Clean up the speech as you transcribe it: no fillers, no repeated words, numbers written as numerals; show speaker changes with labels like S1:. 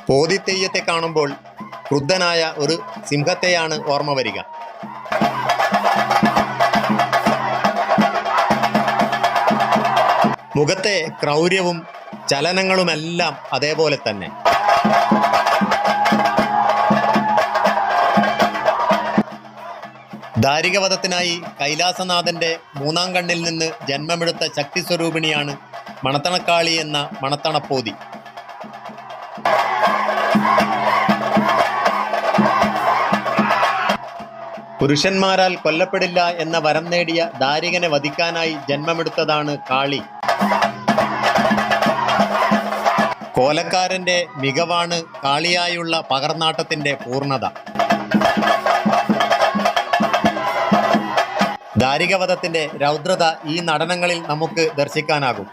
S1: പോതിത്തെയ്യത്തെ കാണുമ്പോൾ ക്രുദ്ധനായ ഒരു സിംഹത്തെയാണ് ഓർമ്മ വരിക. മുഖത്തെ ക്രൗര്യവും ചലനങ്ങളുമെല്ലാം അതേപോലെ തന്നെ. ദാരികവധത്തിനായി കൈലാസനാഥന്റെ മൂന്നാം കണ്ണിൽ നിന്ന് ജന്മമെടുത്ത ശക്തി സ്വരൂപിണിയാണ് മണത്തണക്കാളി എന്ന മണത്തണപ്പോതി. പുരുഷന്മാരാൽ കൊല്ലപ്പെടില്ല എന്ന വരം നേടിയ ദാരികനെ വധിക്കാനായി ജന്മമെടുത്തതാണ് കാളി. കോലക്കാരന്റെ മികവാണ് കാളിയായുള്ള പകർന്നാട്ടത്തിന്റെ പൂർണ്ണത. ദാരികവധത്തിന്റെ രൗദ്രത ഈ നടനങ്ങളിൽ നമുക്ക് ദർശിക്കാനാകും.